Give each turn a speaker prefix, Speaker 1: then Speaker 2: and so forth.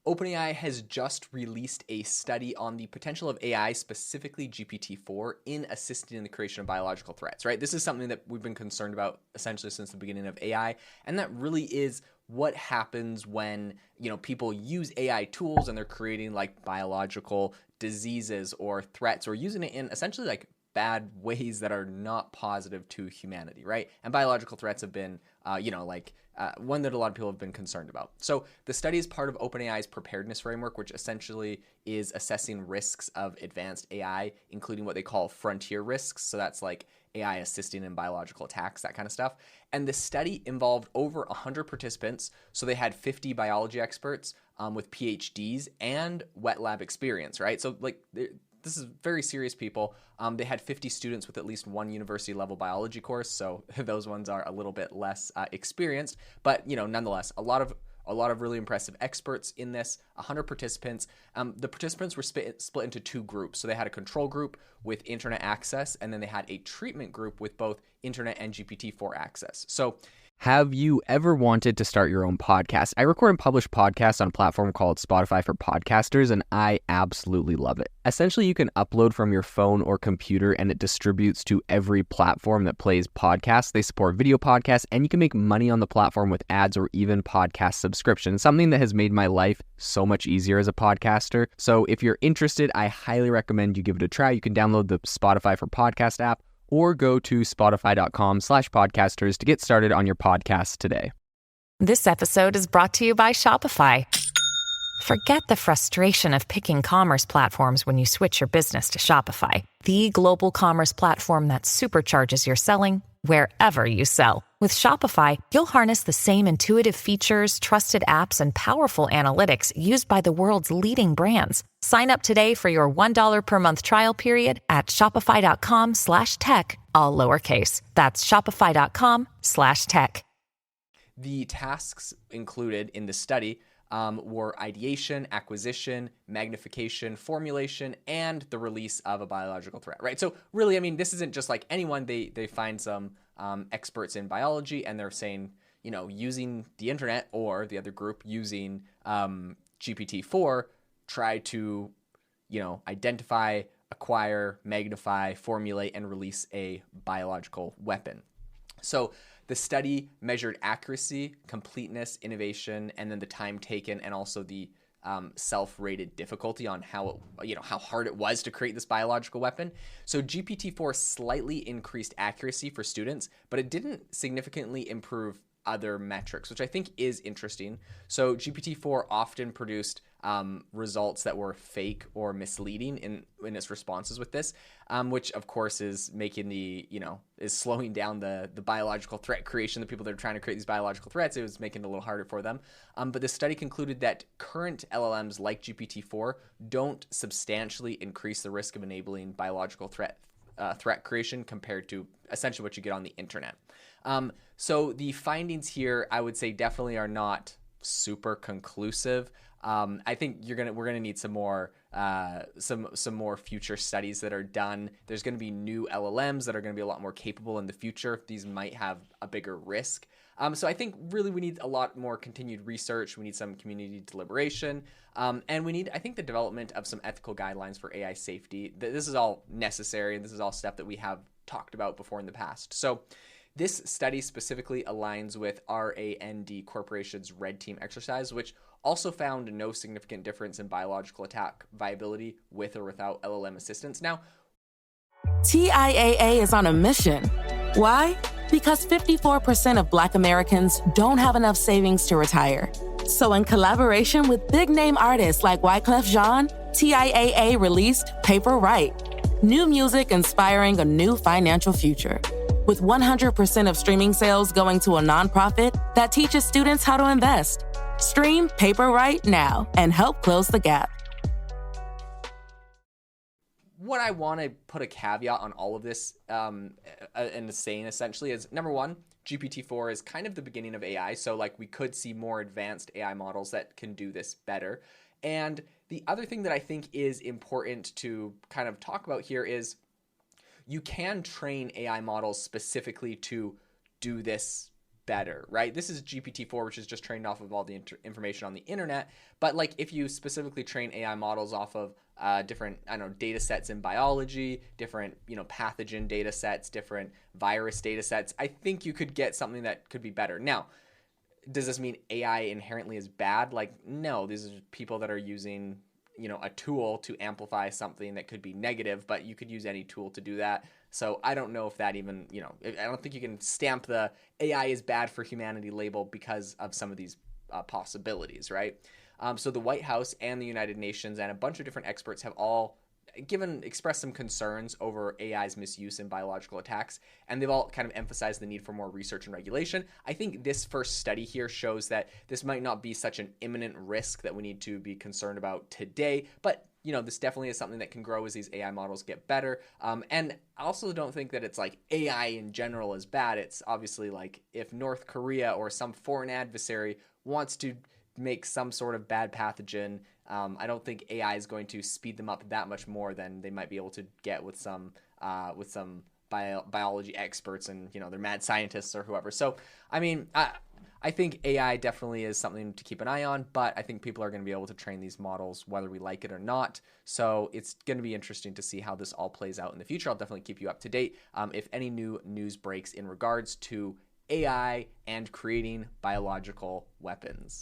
Speaker 1: OpenAI has just released a study on the potential of AI, specifically GPT-4, in assisting in the creation of biological threats, right? This is something that we've been concerned about essentially since the beginning of AI, and that really is what happens when, people use AI tools and they're creating like biological diseases or threats, or using it in essentially like bad ways that are not positive to humanity, right? And biological threats have been, one that a lot of people have been concerned about. So the study is part of OpenAI's preparedness framework, which essentially is assessing risks of advanced AI, including what they call frontier risks. So that's like AI assisting in biological attacks, that kind of stuff. And the study involved over 100 participants. So they had 50 biology experts with PhDs and wet lab experience, right? So like this is very serious people. They had 50 students with at least one university level biology course, so those ones are a little bit less experienced. But nonetheless, a lot of really impressive experts in this. 100 participants. The participants were split into two groups. So they had a control group with internet access, and then they had a treatment group with both internet and GPT-4 access. So
Speaker 2: have you ever wanted to start your own podcast? I record and publish podcasts on a platform called Spotify for Podcasters, and I absolutely love it. Essentially, you can upload from your phone or computer, and it distributes to every platform that plays podcasts. They support video podcasts, and you can make money on the platform with ads or even podcast subscriptions, something that has made my life so much easier as a podcaster. So if you're interested, I highly recommend you give it a try. You can download the Spotify for Podcast app, or go to spotify.com/podcasters to get started on your podcast today.
Speaker 3: This episode is brought to you by Shopify. Forget the frustration of picking commerce platforms when you switch your business to Shopify, the global commerce platform that supercharges your selling wherever you sell. With Shopify, you'll harness the same intuitive features, trusted apps, and powerful analytics used by the world's leading brands. Sign up today for your $1 per month trial period at shopify.com/tech, all lowercase. That's shopify.com/tech.
Speaker 1: The tasks included in the study were ideation, acquisition, magnification, formulation, and the release of a biological threat, right? So really, this isn't just like anyone. They find some experts in biology, and they're saying, using the internet, or the other group using GPT-4, try to, identify, acquire, magnify, formulate, and release a biological weapon. So the study measured accuracy, completeness, innovation, and then the time taken, and also the self-rated difficulty on how hard it was to create this biological weapon. So GPT-4 slightly increased accuracy for students, but it didn't significantly improve other metrics, which I think is interesting. So GPT-4 often produced results that were fake or misleading in its responses with this, which of course is making is slowing down the biological threat creation. The people that are trying to create these biological threats, it was making it a little harder for them. But the study concluded that current LLMs like GPT-4 don't substantially increase the risk of enabling biological threat creation compared to essentially what you get on the internet. So the findings here, I would say, definitely are not super conclusive. I think we're gonna need some more future studies that are done. There's gonna be new LLMs that are gonna be a lot more capable in the future. These might have a bigger risk. So I think really we need a lot more continued research. We need some community deliberation, and we need, I think, the development of some ethical guidelines for AI safety. This is all necessary, and this is all stuff that we have talked about before in the past. So this study specifically aligns with RAND Corporation's Red Team exercise, which also found no significant difference in biological attack viability with or without LLM assistance. Now,
Speaker 4: TIAA is on a mission. Why? Because 54% of Black Americans don't have enough savings to retire. So in collaboration with big-name artists like Wyclef Jean, TIAA released Paper Right, new music inspiring a new financial future. With 100% of streaming sales going to a nonprofit that teaches students how to invest. Stream Paper Right now and help close the gap.
Speaker 1: What I want to put a caveat on all of this and saying essentially is, number one, GPT-4 is kind of the beginning of AI. So like we could see more advanced AI models that can do this better. And the other thing that I think is important to kind of talk about here is you can train AI models specifically to do this better, right? This is GPT-4, which is just trained off of all the information on the internet. But like if you specifically train AI models off of different, I don't know, data sets in biology, different, pathogen data sets, different virus data sets, I think you could get something that could be better. Now, does this mean AI inherently is bad? Like, no, these are people that are using, a tool to amplify something that could be negative, but you could use any tool to do that. So I don't know if that even, I don't think you can stamp the AI is bad for humanity label because of some of these possibilities, right? So the White House and the United Nations and a bunch of different experts have all expressed some concerns over AI's misuse in biological attacks, and they've all kind of emphasized the need for more research and regulation. I think this first study here shows that this might not be such an imminent risk that we need to be concerned about today, but this definitely is something that can grow as these AI models get better. And I also don't think that it's like AI in general is bad. It's obviously like if North Korea or some foreign adversary wants to make some sort of bad pathogen, I don't think AI is going to speed them up that much more than they might be able to get with some biology experts and they're mad scientists or whoever. So I mean, I think AI definitely is something to keep an eye on, but I think people are going to be able to train these models whether we like it or not. So it's going to be interesting to see how this all plays out in the future. I'll definitely keep you up to date if any new news breaks in regards to AI and creating biological weapons.